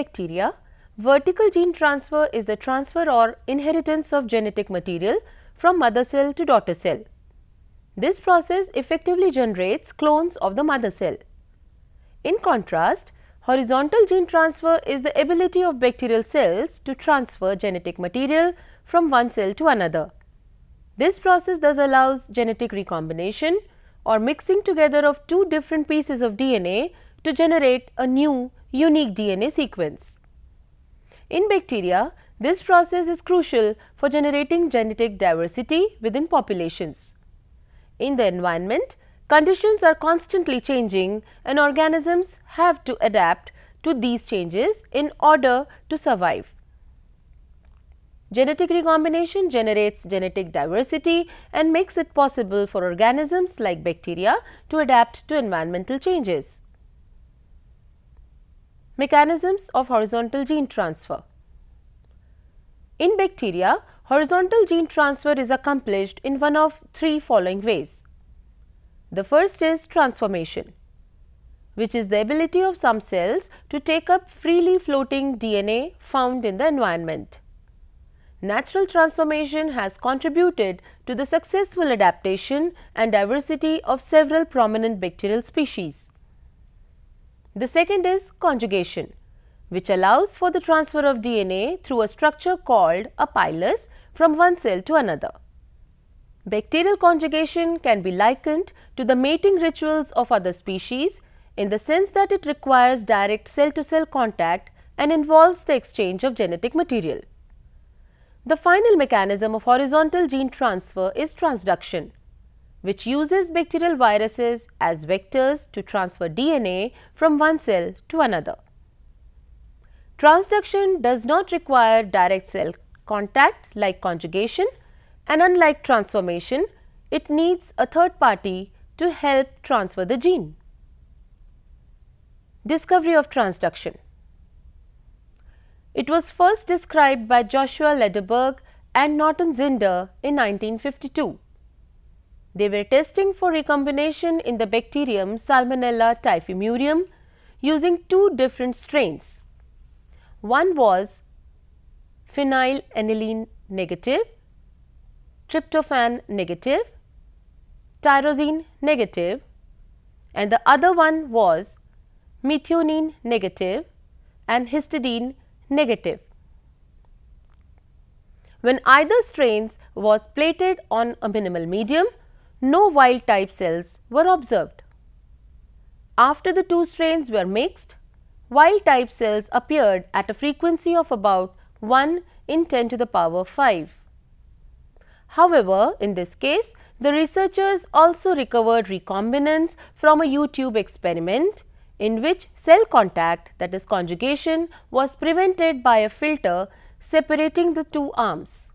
bacteria, vertical gene transfer is the transfer or inheritance of genetic material from mother cell to daughter cell. This process effectively generates clones of the mother cell. In contrast, horizontal gene transfer is the ability of bacterial cells to transfer genetic material from one cell to another. This process thus allows genetic recombination or mixing together of two different pieces of DNA to generate a new unique DNA sequence. In bacteria, this process is crucial for generating genetic diversity within populations. In the environment, conditions are constantly changing and organisms have to adapt to these changes in order to survive. Genetic recombination generates genetic diversity and makes it possible for organisms like bacteria to adapt to environmental changes. Mechanisms of horizontal gene transfer. In bacteria, horizontal gene transfer is accomplished in one of three following ways. The first is transformation, which is the ability of some cells to take up freely floating DNA found in the environment. Natural transformation has contributed to the successful adaptation and diversity of several prominent bacterial species. The second is conjugation, which allows for the transfer of DNA through a structure called a pilus from one cell to another. Bacterial conjugation can be likened to the mating rituals of other species in the sense that it requires direct cell-to-cell contact and involves the exchange of genetic material. The final mechanism of horizontal gene transfer is transduction, which uses bacterial viruses as vectors to transfer DNA from one cell to another. Transduction does not require direct cell contact like conjugation, and unlike transformation, it needs a third party to help transfer the gene. Discovery of transduction. It was first described by Joshua Lederberg and Norton Zinder in 1952. They were testing for recombination in the bacterium Salmonella typhimurium using two different strains. One was phenylalanine negative, tryptophan negative, tyrosine negative, and the other one was methionine negative and histidine negative. When either strains was plated on a minimal medium, no wild type cells were observed. After the two strains were mixed, wild type cells appeared at a frequency of about 1 in 10 to the power 5. However, in this case, the researchers also recovered recombinants from a U-tube experiment in which cell contact, that is conjugation, was prevented by a filter separating the two arms.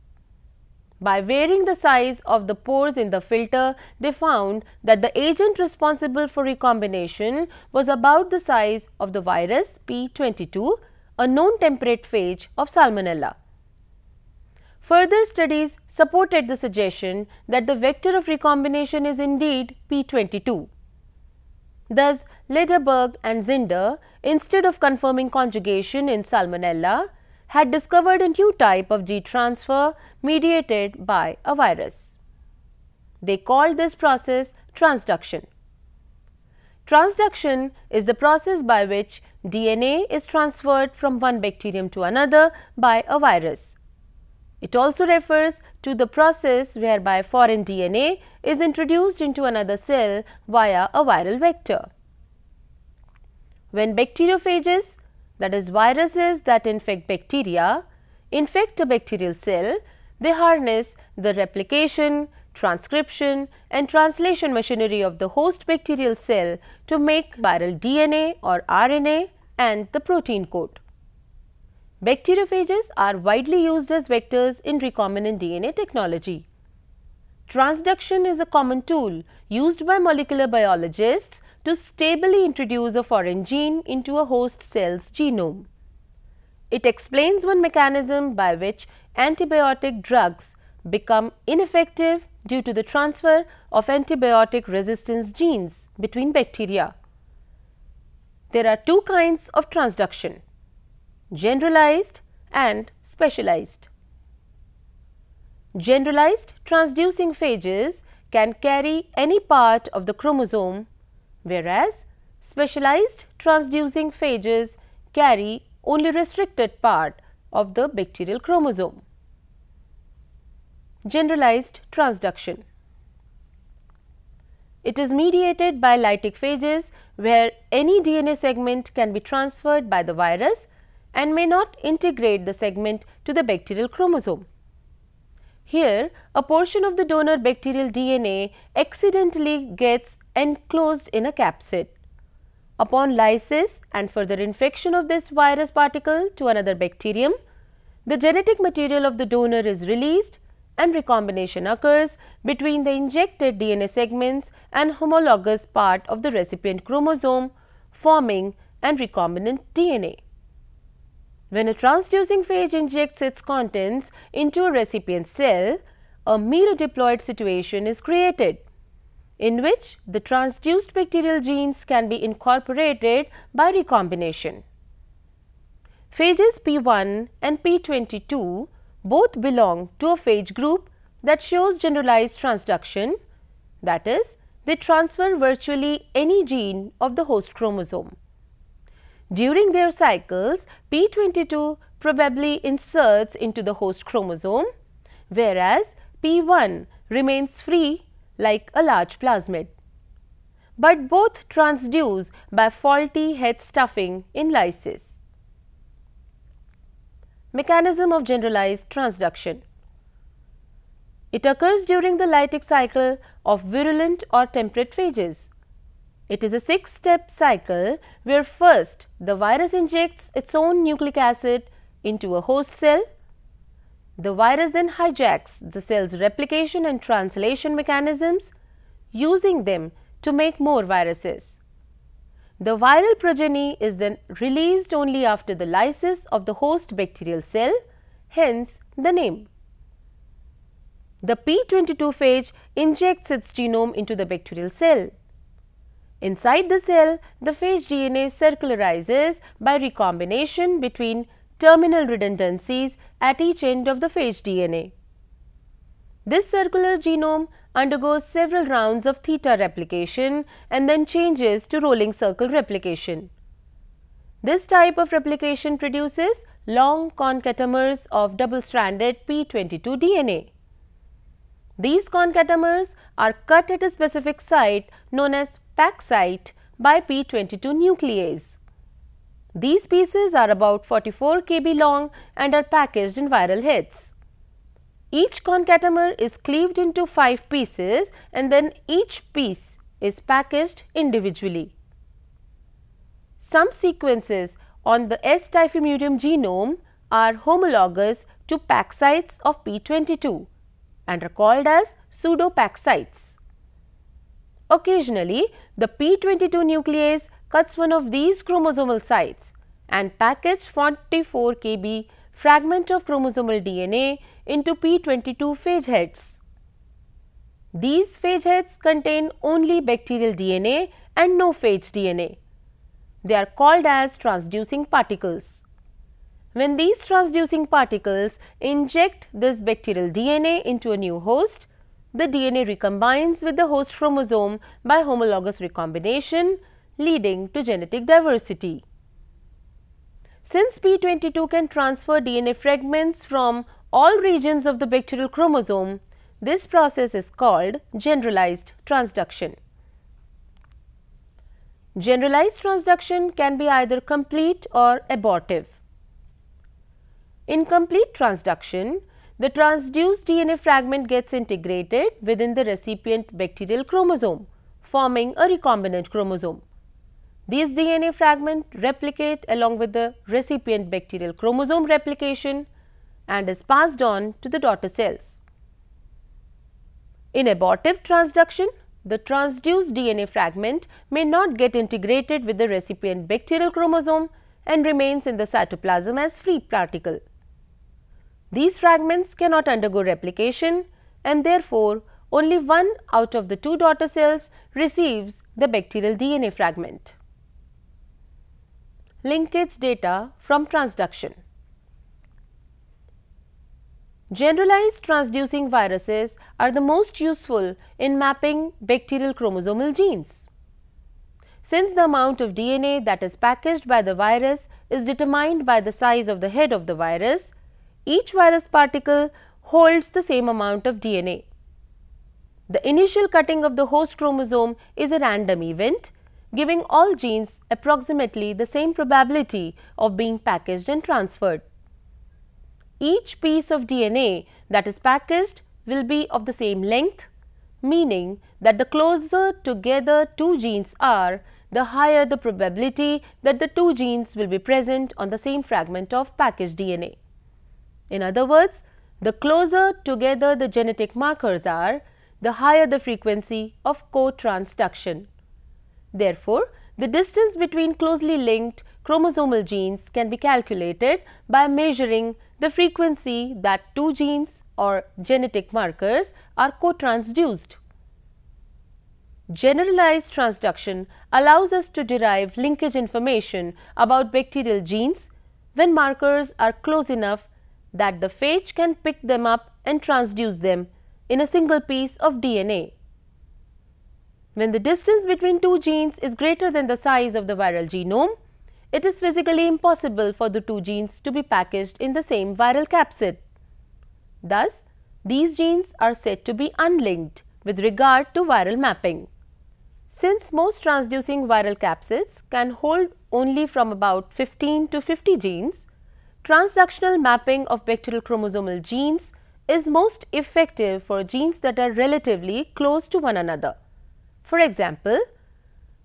By varying the size of the pores in the filter, they found that the agent responsible for recombination was about the size of the virus P22, a known temperate phage of Salmonella. Further studies supported the suggestion that the vector of recombination is indeed P22. Thus, Lederberg and Zinder, instead of confirming conjugation in Salmonella, had discovered a new type of gene transfer mediated by a virus. They called this process transduction. Transduction is the process by which DNA is transferred from one bacterium to another by a virus. It also refers to the process whereby foreign DNA is introduced into another cell via a viral vector. When bacteriophages, that is viruses that infect bacteria, infect a bacterial cell, they harness the replication, transcription and translation machinery of the host bacterial cell to make viral DNA or RNA and the protein coat. Bacteriophages are widely used as vectors in recombinant DNA technology. Transduction is a common tool used by molecular biologists to stably introduce a foreign gene into a host cell's genome. It explains one mechanism by which antibiotic drugs become ineffective due to the transfer of antibiotic resistance genes between bacteria. There are two kinds of transduction. generalized and specialized. Generalized transducing phages can carry any part of the chromosome, whereas specialized transducing phages carry only restricted part of the bacterial chromosome. Generalized transduction. It is mediated by lytic phages where any DNA segment can be transferred by the virus and may not integrate the segment to the bacterial chromosome. Here, a portion of the donor bacterial DNA accidentally gets enclosed in a capsid. Upon lysis and further infection of this virus particle to another bacterium, the genetic material of the donor is released and recombination occurs between the injected DNA segments and homologous part of the recipient chromosome, forming an recombinant DNA. When a transducing phage injects its contents into a recipient cell, a mirror-diploid situation is created, in which the transduced bacterial genes can be incorporated by recombination. Phages P1 and P22 both belong to a phage group that shows generalized transduction, that is, they transfer virtually any gene of the host chromosome. During their cycles, P22 probably inserts into the host chromosome, whereas P1 remains free like a large plasmid. But both transduce by faulty head stuffing in lysis. Mechanism of generalized transduction. It occurs during the lytic cycle of virulent or temperate phages. It is a 6-step cycle where first the virus injects its own nucleic acid into a host cell. The virus then hijacks the cell's replication and translation mechanisms, using them to make more viruses. The viral progeny is then released only after the lysis of the host bacterial cell, hence the name. The P22 phage injects its genome into the bacterial cell. Inside the cell, the phage DNA circularizes by recombination between terminal redundancies at each end of the phage DNA. This circular genome undergoes several rounds of theta replication and then changes to rolling circle replication. This type of replication produces long concatamers of double-stranded P22 DNA. These concatamers are cut at a specific site known as pack site by P22 nuclease. These pieces are about 44 kb long and are packaged in viral heads. Each concatamer is cleaved into 5 pieces and then each piece is packaged individually. Some sequences on the S. typhimurium genome are homologous to pack sites of P22 and are called as pseudo-pack sites. Occasionally, the P22 nuclease cuts one of these chromosomal sites and packages 44 kb fragment of chromosomal DNA into P22 phage heads. These phage heads contain only bacterial DNA and no phage DNA. They are called as transducing particles. When these transducing particles inject this bacterial DNA into a new host, the DNA recombines with the host chromosome by homologous recombination, leading to genetic diversity. Since P22 can transfer DNA fragments from all regions of the bacterial chromosome, this process is called generalized transduction. Generalized transduction can be either complete or abortive. In complete transduction, the transduced DNA fragment gets integrated within the recipient bacterial chromosome, forming a recombinant chromosome. These DNA fragments replicate along with the recipient bacterial chromosome replication and is passed on to the daughter cells. In abortive transduction, the transduced DNA fragment may not get integrated with the recipient bacterial chromosome and remains in the cytoplasm as free particle. These fragments cannot undergo replication and therefore only one out of the 2 daughter cells receives the bacterial DNA fragment. linkage data from transduction. Generalized transducing viruses are the most useful in mapping bacterial chromosomal genes. Since the amount of DNA that is packaged by the virus is determined by the size of the head of the virus, each virus particle holds the same amount of DNA. The initial cutting of the host chromosome is a random event, giving all genes approximately the same probability of being packaged and transferred. Each piece of DNA that is packaged will be of the same length, meaning that the closer together two genes are, the higher the probability that the two genes will be present on the same fragment of packaged DNA. In other words, the closer together the genetic markers are, the higher the frequency of co-transduction. Therefore, the distance between closely linked chromosomal genes can be calculated by measuring the frequency that two genes or genetic markers are co-transduced. Generalized transduction allows us to derive linkage information about bacterial genes when markers are close enough that the phage can pick them up and transduce them in a single piece of DNA. When the distance between two genes is greater than the size of the viral genome, it is physically impossible for the two genes to be packaged in the same viral capsid. Thus, these genes are said to be unlinked with regard to viral mapping. Since most transducing viral capsids can hold only from about 15 to 50 genes, transductional mapping of bacterial chromosomal genes is most effective for genes that are relatively close to one another. For example,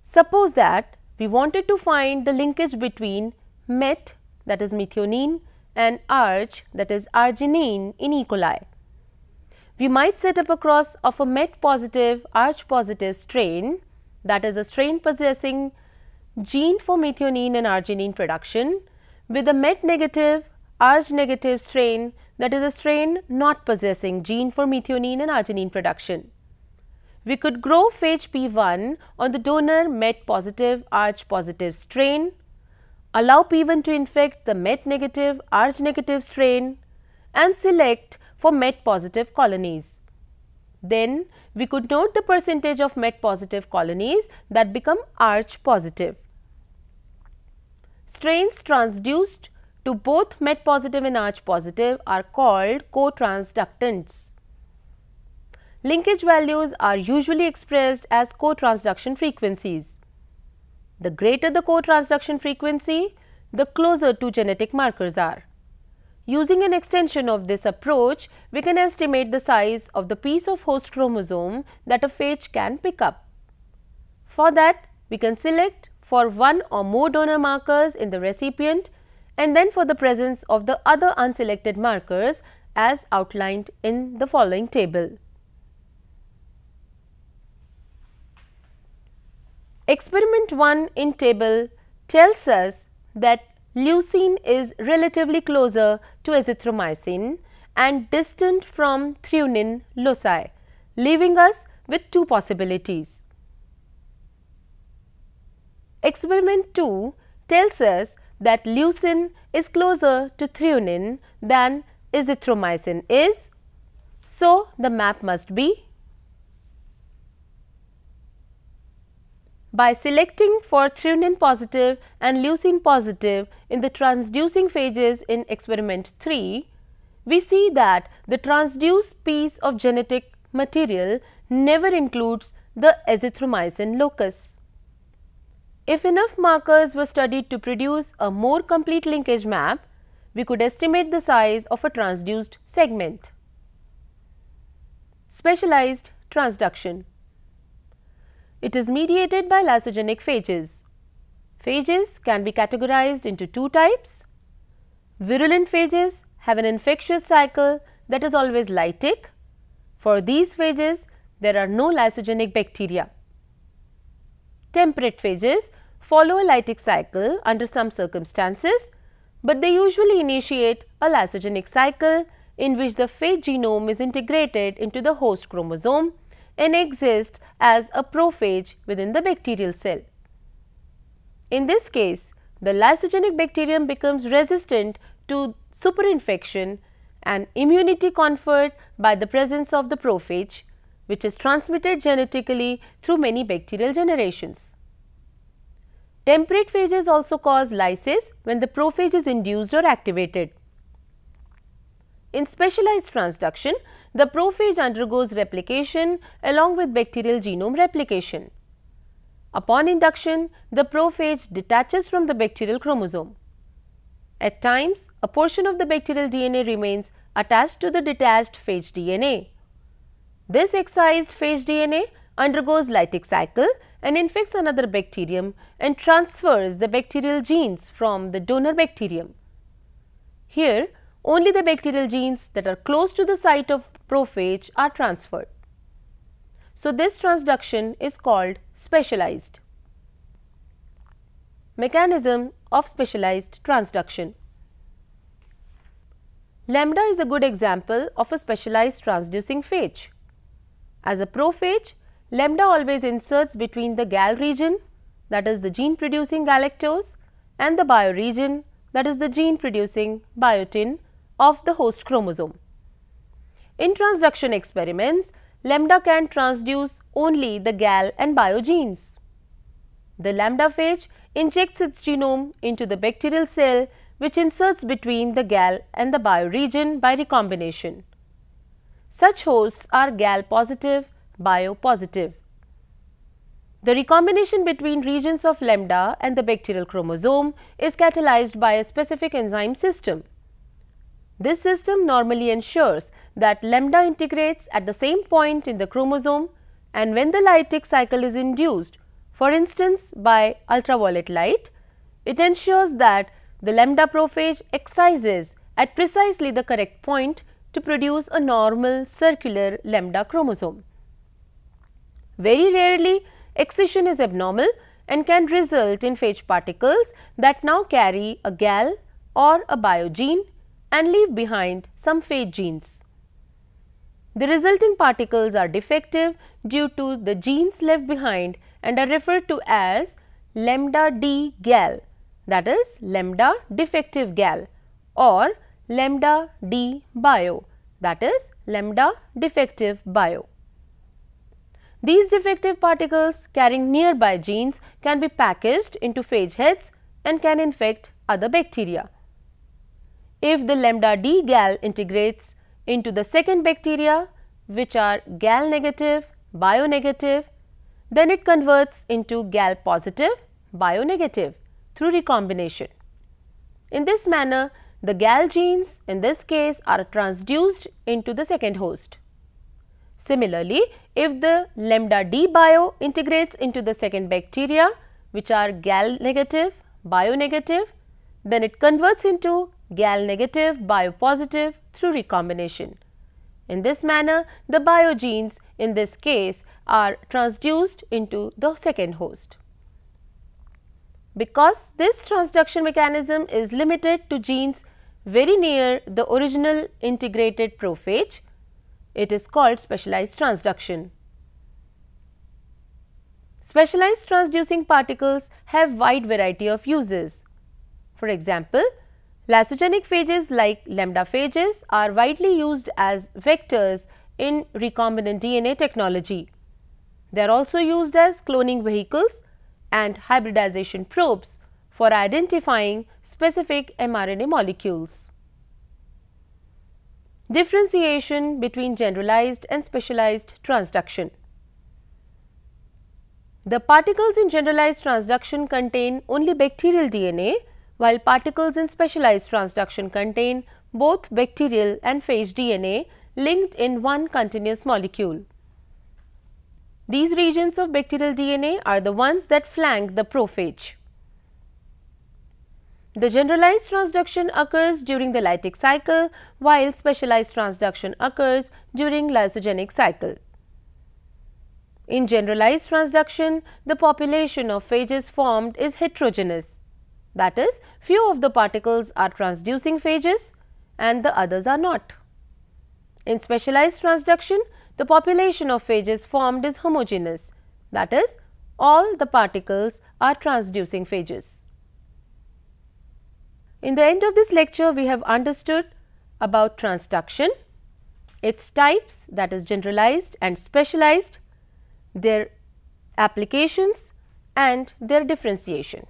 suppose that we wanted to find the linkage between MET, that is methionine, and ARG, that is arginine, in E. coli. We might set up a cross of a MET positive ARG positive strain, that is a strain possessing gene for methionine and arginine production, with a MET negative ARG negative strain, that is a strain not possessing gene for methionine and arginine production. We could grow phage P1 on the donor MET positive ARG positive strain, allow P1 to infect the MET negative ARG negative strain, and select for MET positive colonies. Then we could note the percentage of MET positive colonies that become ARG positive. Strains transduced to both MET positive and ARG positive are called co-transductants. Linkage values are usually expressed as co-transduction frequencies. The greater the co-transduction frequency, the closer two genetic markers are. Using an extension of this approach, we can estimate the size of the piece of host chromosome that a phage can pick up. For that, we can select for one or more donor markers in the recipient and then for the presence of the other unselected markers as outlined in the following table. Experiment 1 in table tells us that leucine is relatively closer to azithromycin and distant from threonine loci, leaving us with two possibilities. Experiment 2 tells us that leucine is closer to threonine than azithromycin is, so the map must be. By selecting for threonine positive and leucine positive in the transducing phages in experiment 3, we see that the transduced piece of genetic material never includes the azithromycin locus. If enough markers were studied to produce a more complete linkage map, we could estimate the size of a transduced segment. Specialized transduction. It is mediated by lysogenic phages. Phages can be categorized into two types. Virulent phages have an infectious cycle that is always lytic. For these phages, there are no lysogenic bacteria. Temperate phages follow a lytic cycle under some circumstances, but they usually initiate a lysogenic cycle in which the phage genome is integrated into the host chromosome and exists as a prophage within the bacterial cell. In this case, the lysogenic bacterium becomes resistant to superinfection and immunity conferred by the presence of the prophage, which is transmitted genetically through many bacterial generations. Temperate phages also cause lysis when the prophage is induced or activated. In specialized transduction, the prophage undergoes replication along with bacterial genome replication. Upon induction, the prophage detaches from the bacterial chromosome. At times, a portion of the bacterial DNA remains attached to the detached phage DNA. This excised phage DNA undergoes lytic cycle and infects another bacterium and transfers the bacterial genes from the donor bacterium. Here, only the bacterial genes that are close to the site of prophage are transferred. So, this transduction is called specialized. Mechanism of specialized transduction. Lambda is a good example of a specialized transducing phage. As a prophage, lambda always inserts between the gal region, that is the gene producing galactose, and the bio region, that is the gene producing biotin of the host chromosome. In transduction experiments, lambda can transduce only the gal and bio genes. The lambda phage injects its genome into the bacterial cell, which inserts between the gal and the bio region by recombination. Such hosts are gal positive, bio positive. The recombination between regions of lambda and the bacterial chromosome is catalyzed by a specific enzyme system. This system normally ensures that lambda integrates at the same point in the chromosome, and when the lytic cycle is induced, for instance by ultraviolet light, it ensures that the lambda prophage excises at precisely the correct point to produce a normal circular lambda chromosome. Very rarely, excision is abnormal and can result in phage particles that now carry a gal or a bio gene and leave behind some phage genes. The resulting particles are defective due to the genes left behind and are referred to as lambda D gal, that is lambda defective gal, or lambda D bio, that is lambda defective bio. These defective particles carrying nearby genes can be packaged into phage heads and can infect other bacteria. If the lambda D gal integrates into the second bacteria, which are gal negative, bio negative, then it converts into gal positive, bio negative through recombination. In this manner, the gal genes in this case are transduced into the second host. Similarly, if the lambda D bio integrates into the second bacteria, which are gal negative, bio negative, then it converts into gal negative, bio positive through recombination. In this manner, the bio genes in this case are transduced into the second host. Because this transduction mechanism is limited to genes very near the original integrated prophage, it is called specialized transduction. Specialized transducing particles have wide variety of uses. For example, lysogenic phages like lambda phages are widely used as vectors in recombinant DNA technology. They are also used as cloning vehicles and hybridization probes for identifying specific mRNA molecules. Differentiation between generalized and specialized transduction. The particles in generalized transduction contain only bacterial DNA, while particles in specialized transduction contain both bacterial and phage DNA linked in one continuous molecule. These regions of bacterial DNA are the ones that flank the prophage. The generalized transduction occurs during the lytic cycle, while specialized transduction occurs during lysogenic cycle. In generalized transduction, the population of phages formed is heterogeneous. That is, few of the particles are transducing phages and the others are not. In specialized transduction, the population of phages formed is homogeneous. That is, all the particles are transducing phages. In the end of this lecture, we have understood about transduction, its types, that is generalized and specialized, their applications and their differentiation.